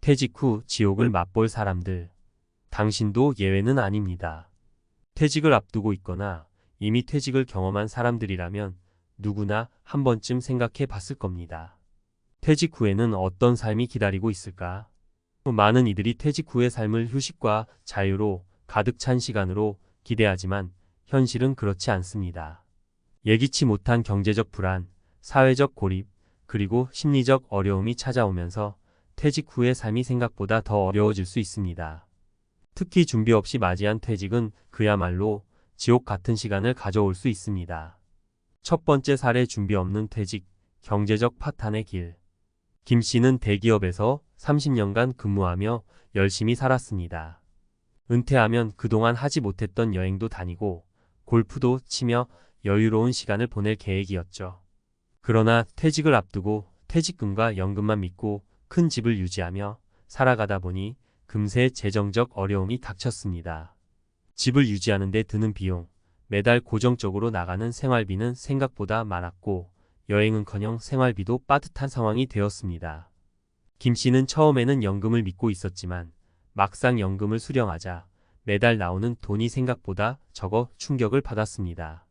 퇴직 후 지옥을 맛볼 사람들. 당신도 예외는 아닙니다. 퇴직을 앞두고 있거나 이미 퇴직을 경험한 사람들이라면 누구나 한 번쯤 생각해 봤을 겁니다. 퇴직 후에는 어떤 삶이 기다리고 있을까? 많은 이들이 퇴직 후의 삶을 휴식과 자유로 가득 찬 시간으로 기대하지만 현실은 그렇지 않습니다. 예기치 못한 경제적 불안, 사회적 고립, 그리고 심리적 어려움이 찾아오면서 퇴직 후의 삶이 생각보다 더 어려워질 수 있습니다. 특히 준비 없이 맞이한 퇴직은 그야말로 지옥 같은 시간을 가져올 수 있습니다. 첫 번째 사례, 준비 없는 퇴직, 경제적 파탄의 길. 김 씨는 대기업에서 30년간 근무하며 열심히 살았습니다. 은퇴하면 그동안 하지 못했던 여행도 다니고 골프도 치며 여유로운 시간을 보낼 계획이었죠. 그러나 퇴직을 앞두고 퇴직금과 연금만 믿고 큰 집을 유지하며 살아가다 보니 금세 재정적 어려움이 닥쳤습니다. 집을 유지하는 데 드는 비용, 매달 고정적으로 나가는 생활비는 생각보다 많았고 여행은커녕 생활비도 빠듯한 상황이 되었습니다. 김 씨는 처음에는 연금을 믿고 있었지만 막상 연금을 수령하자 매달 나오는 돈이 생각보다 적어 충격을 받았습니다.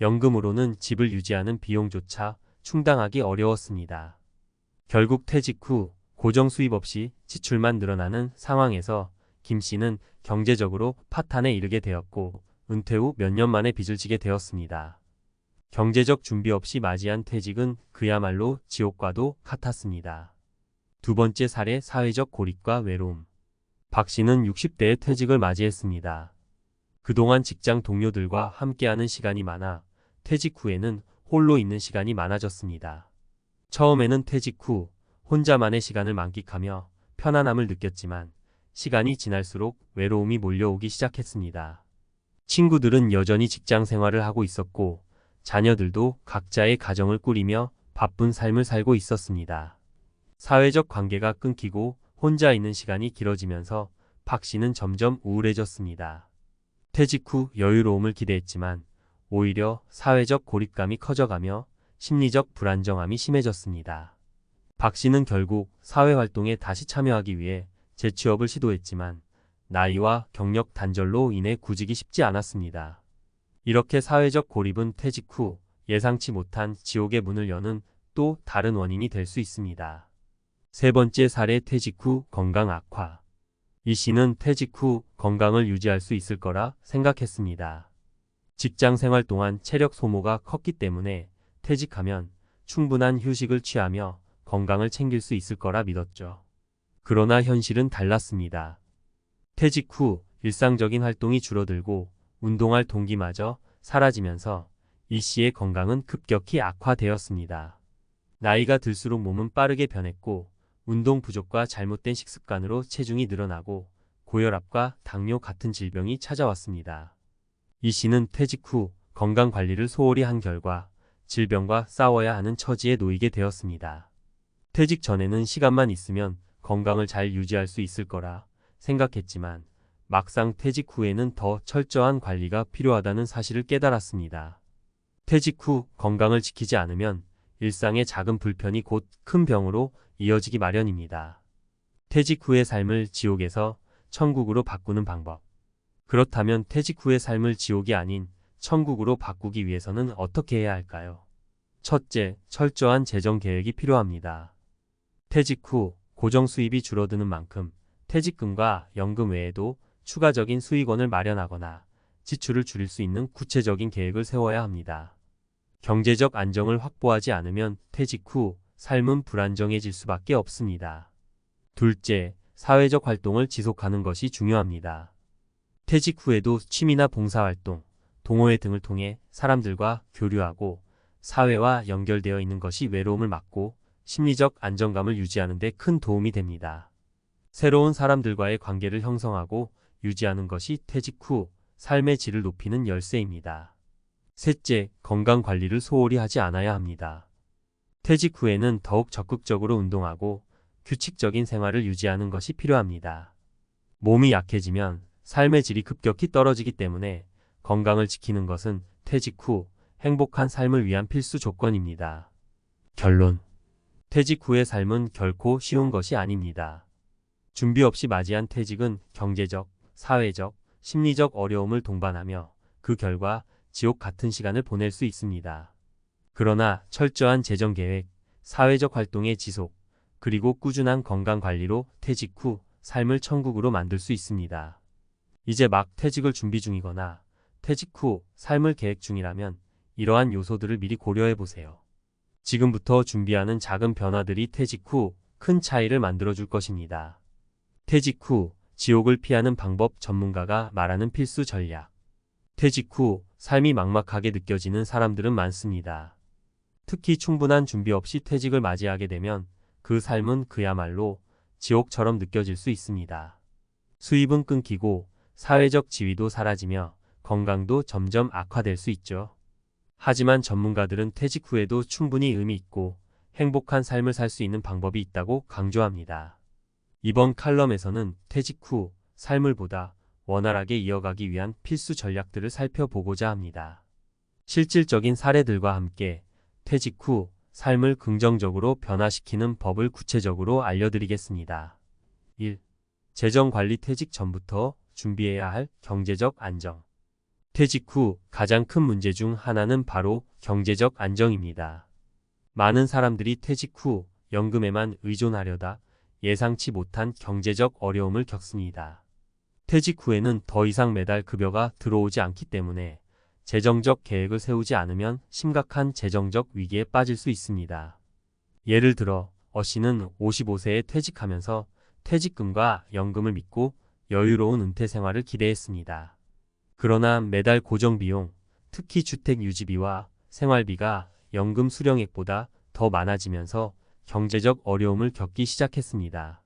연금으로는 집을 유지하는 비용조차 충당하기 어려웠습니다. 결국 퇴직 후 고정 수입 없이 지출만 늘어나는 상황에서 김 씨는 경제적으로 파탄에 이르게 되었고 은퇴 후 몇 년 만에 빚을 지게 되었습니다. 경제적 준비 없이 맞이한 퇴직은 그야말로 지옥과도 같았습니다. 두 번째 사례, 사회적 고립과 외로움. 박 씨는 60대에 퇴직을 맞이했습니다. 그동안 직장 동료들과 함께하는 시간이 많아 퇴직 후에는 홀로 있는 시간이 많아졌습니다. 처음에는 퇴직 후 혼자만의 시간을 만끽하며 편안함을 느꼈지만 시간이 지날수록 외로움이 몰려오기 시작했습니다. 친구들은 여전히 직장 생활을 하고 있었고 자녀들도 각자의 가정을 꾸리며 바쁜 삶을 살고 있었습니다. 사회적 관계가 끊기고 혼자 있는 시간이 길어지면서 박 씨는 점점 우울해졌습니다. 퇴직 후 여유로움을 기대했지만 오히려 사회적 고립감이 커져가며 심리적 불안정함이 심해졌습니다. 박 씨는 결국 사회활동에 다시 참여하기 위해 재취업을 시도했지만 나이와 경력 단절로 인해 구직이 쉽지 않았습니다. 이렇게 사회적 고립은 퇴직 후 예상치 못한 지옥의 문을 여는 또 다른 원인이 될 수 있습니다. 세 번째 사례, 퇴직 후 건강 악화. 이 씨는 퇴직 후 건강을 유지할 수 있을 거라 생각했습니다. 직장 생활 동안 체력 소모가 컸기 때문에 퇴직하면 충분한 휴식을 취하며 건강을 챙길 수 있을 거라 믿었죠. 그러나 현실은 달랐습니다. 퇴직 후 일상적인 활동이 줄어들고 운동할 동기마저 사라지면서 이 씨의 건강은 급격히 악화되었습니다. 나이가 들수록 몸은 빠르게 변했고 운동 부족과 잘못된 식습관으로 체중이 늘어나고 고혈압과 당뇨 같은 질병이 찾아왔습니다. 이 씨는 퇴직 후 건강 관리를 소홀히 한 결과 질병과 싸워야 하는 처지에 놓이게 되었습니다. 퇴직 전에는 시간만 있으면 건강을 잘 유지할 수 있을 거라 생각했지만 막상 퇴직 후에는 더 철저한 관리가 필요하다는 사실을 깨달았습니다. 퇴직 후 건강을 지키지 않으면 일상의 작은 불편이 곧 큰 병으로 이어지기 마련입니다. 퇴직 후의 삶을 지옥에서 천국으로 바꾸는 방법. 그렇다면 퇴직 후의 삶을 지옥이 아닌 천국으로 바꾸기 위해서는 어떻게 해야 할까요? 첫째, 철저한 재정 계획이 필요합니다. 퇴직 후 고정 수입이 줄어드는 만큼 퇴직금과 연금 외에도 추가적인 수익원을 마련하거나 지출을 줄일 수 있는 구체적인 계획을 세워야 합니다. 경제적 안정을 확보하지 않으면 퇴직 후 삶은 불안정해질 수밖에 없습니다. 둘째, 사회적 활동을 지속하는 것이 중요합니다. 퇴직 후에도 취미나 봉사활동, 동호회 등을 통해 사람들과 교류하고 사회와 연결되어 있는 것이 외로움을 막고 심리적 안정감을 유지하는 데 큰 도움이 됩니다. 새로운 사람들과의 관계를 형성하고 유지하는 것이 퇴직 후 삶의 질을 높이는 열쇠입니다. 셋째, 건강 관리를 소홀히 하지 않아야 합니다. 퇴직 후에는 더욱 적극적으로 운동하고 규칙적인 생활을 유지하는 것이 필요합니다. 몸이 약해지면 삶의 질이 급격히 떨어지기 때문에 건강을 지키는 것은 퇴직 후 행복한 삶을 위한 필수 조건입니다. 결론. 퇴직 후의 삶은 결코 쉬운 것이 아닙니다. 준비 없이 맞이한 퇴직은 경제적, 사회적, 심리적 어려움을 동반하며 그 결과 지옥 같은 시간을 보낼 수 있습니다. 그러나 철저한 재정 계획, 사회적 활동의 지속, 그리고 꾸준한 건강 관리로 퇴직 후 삶을 천국으로 만들 수 있습니다. 이제 막 퇴직을 준비 중이거나 퇴직 후 삶을 계획 중이라면 이러한 요소들을 미리 고려해 보세요. 지금부터 준비하는 작은 변화들이 퇴직 후 큰 차이를 만들어 줄 것입니다. 퇴직 후 지옥을 피하는 방법, 전문가가 말하는 필수 전략. 퇴직 후 삶이 막막하게 느껴지는 사람들은 많습니다. 특히 충분한 준비 없이 퇴직을 맞이하게 되면 그 삶은 그야말로 지옥처럼 느껴질 수 있습니다. 수입은 끊기고 사회적 지위도 사라지며 건강도 점점 악화될 수 있죠. 하지만 전문가들은 퇴직 후에도 충분히 의미 있고 행복한 삶을 살 수 있는 방법이 있다고 강조합니다. 이번 칼럼에서는 퇴직 후 삶을 보다 원활하게 이어가기 위한 필수 전략들을 살펴보고자 합니다. 실질적인 사례들과 함께 퇴직 후 삶을 긍정적으로 변화시키는 법을 구체적으로 알려드리겠습니다. 1. 재정관리. 퇴직 전부터 준비해야 할 경제적 안정. 퇴직 후 가장 큰 문제 중 하나는 바로 경제적 안정입니다. 많은 사람들이 퇴직 후 연금에만 의존하려다 예상치 못한 경제적 어려움을 겪습니다. 퇴직 후에는 더 이상 매달 급여가 들어오지 않기 때문에 재정적 계획을 세우지 않으면 심각한 재정적 위기에 빠질 수 있습니다. 예를 들어 어 씨는 55세에 퇴직하면서 퇴직금과 연금을 믿고 여유로운 은퇴 생활을 기대했습니다. 그러나 매달 고정비용, 특히 주택 유지비와 생활비가 연금 수령액보다 더 많아지면서 경제적 어려움을 겪기 시작했습니다.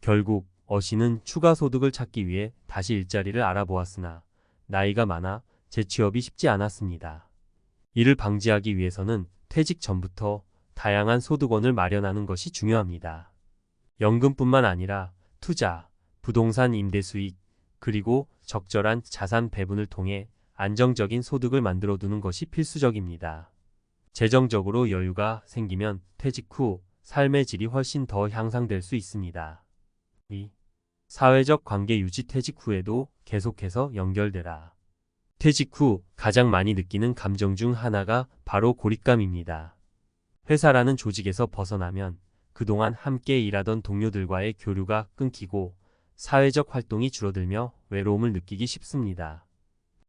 결국 어 씨는 추가 소득을 찾기 위해 다시 일자리를 알아보았으나 나이가 많아 재취업이 쉽지 않았습니다. 이를 방지하기 위해서는 퇴직 전부터 다양한 소득원을 마련하는 것이 중요합니다. 연금뿐만 아니라 투자, 부동산 임대 수익, 그리고 적절한 자산 배분을 통해 안정적인 소득을 만들어 두는 것이 필수적입니다. 재정적으로 여유가 생기면 퇴직 후 삶의 질이 훨씬 더 향상될 수 있습니다. 2. 사회적 관계 유지. 퇴직 후에도 계속해서 연결되라. 퇴직 후 가장 많이 느끼는 감정 중 하나가 바로 고립감입니다. 회사라는 조직에서 벗어나면 그동안 함께 일하던 동료들과의 교류가 끊기고 사회적 활동이 줄어들며 외로움을 느끼기 쉽습니다.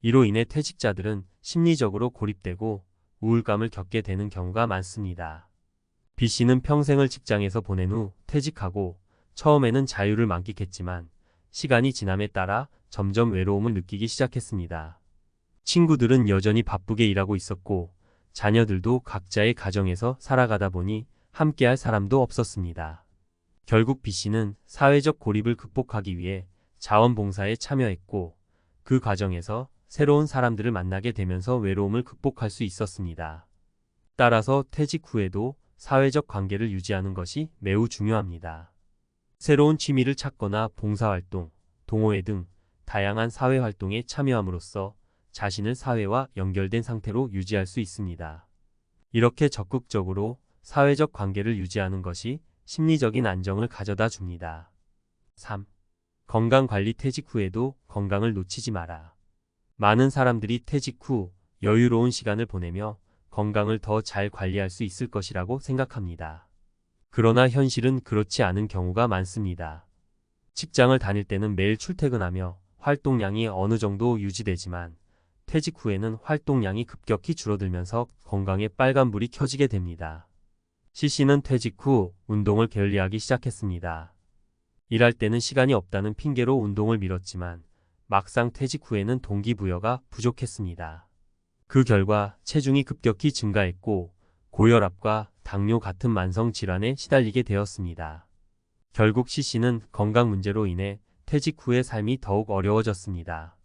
이로 인해 퇴직자들은 심리적으로 고립되고 우울감을 겪게 되는 경우가 많습니다. B 씨는 평생을 직장에서 보낸 후 퇴직하고 처음에는 자유를 만끽했지만 시간이 지남에 따라 점점 외로움을 느끼기 시작했습니다. 친구들은 여전히 바쁘게 일하고 있었고 자녀들도 각자의 가정에서 살아가다 보니 함께할 사람도 없었습니다. 결국 B 씨는 사회적 고립을 극복하기 위해 자원봉사에 참여했고 그 과정에서 새로운 사람들을 만나게 되면서 외로움을 극복할 수 있었습니다. 따라서 퇴직 후에도 사회적 관계를 유지하는 것이 매우 중요합니다. 새로운 취미를 찾거나 봉사활동, 동호회 등 다양한 사회활동에 참여함으로써 자신을 사회와 연결된 상태로 유지할 수 있습니다. 이렇게 적극적으로 사회적 관계를 유지하는 것이 심리적인 안정을 가져다 줍니다. 3. 건강관리. 퇴직 후에도 건강을 놓치지 마라. 많은 사람들이 퇴직 후 여유로운 시간을 보내며 건강을 더 잘 관리할 수 있을 것이라고 생각합니다. 그러나 현실은 그렇지 않은 경우가 많습니다. 직장을 다닐 때는 매일 출퇴근하며 활동량이 어느 정도 유지되지만 퇴직 후에는 활동량이 급격히 줄어들면서 건강에 빨간불이 켜지게 됩니다. C씨는 퇴직 후 운동을 게을리하기 시작했습니다. 일할 때는 시간이 없다는 핑계로 운동을 미뤘지만 막상 퇴직 후에는 동기부여가 부족했습니다. 그 결과 체중이 급격히 증가했고 고혈압과 당뇨 같은 만성 질환에 시달리게 되었습니다. 결국 C씨는 건강 문제로 인해 퇴직 후의 삶이 더욱 어려워졌습니다.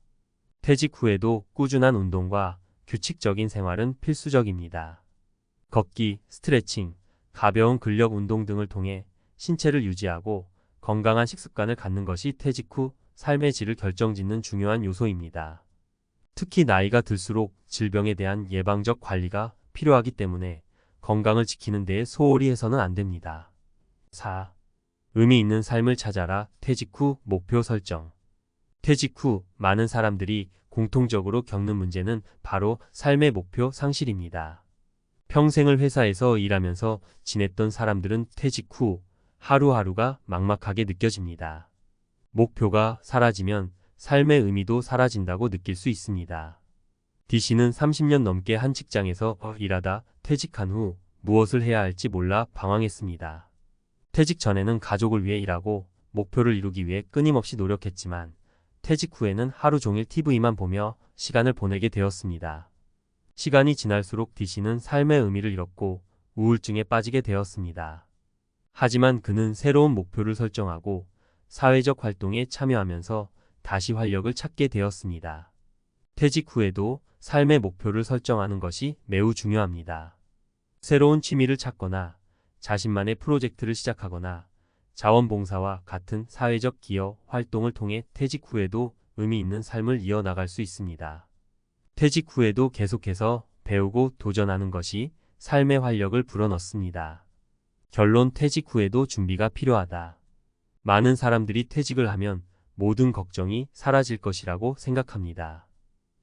퇴직 후에도 꾸준한 운동과 규칙적인 생활은 필수적입니다. 걷기, 스트레칭, 가벼운 근력 운동 등을 통해 신체를 유지하고 건강한 식습관을 갖는 것이 퇴직 후 삶의 질을 결정짓는 중요한 요소입니다. 특히 나이가 들수록 질병에 대한 예방적 관리가 필요하기 때문에 건강을 지키는 데에 소홀히 해서는 안 됩니다. 4. 의미 있는 삶을 찾아라. 퇴직 후 목표 설정. 퇴직 후 많은 사람들이 공통적으로 겪는 문제는 바로 삶의 목표 상실입니다. 평생을 회사에서 일하면서 지냈던 사람들은 퇴직 후 하루하루가 막막하게 느껴집니다. 목표가 사라지면 삶의 의미도 사라진다고 느낄 수 있습니다. D씨는 30년 넘게 한 직장에서 일하다 퇴직한 후 무엇을 해야 할지 몰라 방황했습니다. 퇴직 전에는 가족을 위해 일하고 목표를 이루기 위해 끊임없이 노력했지만 퇴직 후에는 하루 종일 TV만 보며 시간을 보내게 되었습니다. 시간이 지날수록 D씨는 삶의 의미를 잃었고 우울증에 빠지게 되었습니다. 하지만 그는 새로운 목표를 설정하고 사회적 활동에 참여하면서 다시 활력을 찾게 되었습니다. 퇴직 후에도 삶의 목표를 설정하는 것이 매우 중요합니다. 새로운 취미를 찾거나 자신만의 프로젝트를 시작하거나 자원봉사와 같은 사회적 기여 활동을 통해 퇴직 후에도 의미 있는 삶을 이어나갈 수 있습니다. 퇴직 후에도 계속해서 배우고 도전하는 것이 삶의 활력을 불어넣습니다. 결론: 퇴직 후에도 준비가 필요하다. 많은 사람들이 퇴직을 하면 모든 걱정이 사라질 것이라고 생각합니다.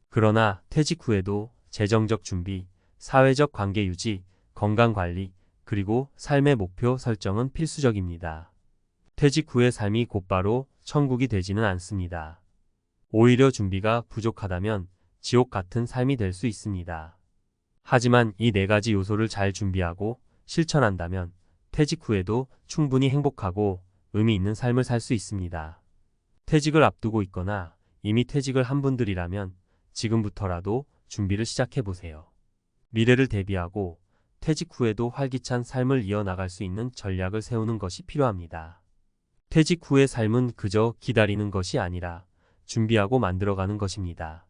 그러나 퇴직 후에도 재정적 준비, 사회적 관계 유지, 건강관리, 그리고 삶의 목표 설정은 필수적입니다. 퇴직 후의 삶이 곧바로 천국이 되지는 않습니다. 오히려 준비가 부족하다면 지옥 같은 삶이 될 수 있습니다. 하지만 이 4가지 요소를 잘 준비하고 실천한다면 퇴직 후에도 충분히 행복하고 의미 있는 삶을 살 수 있습니다. 퇴직을 앞두고 있거나 이미 퇴직을 한 분들이라면 지금부터라도 준비를 시작해보세요. 미래를 대비하고 퇴직 후에도 활기찬 삶을 이어나갈 수 있는 전략을 세우는 것이 필요합니다. 퇴직 후의 삶은 그저 기다리는 것이 아니라 준비하고 만들어가는 것입니다.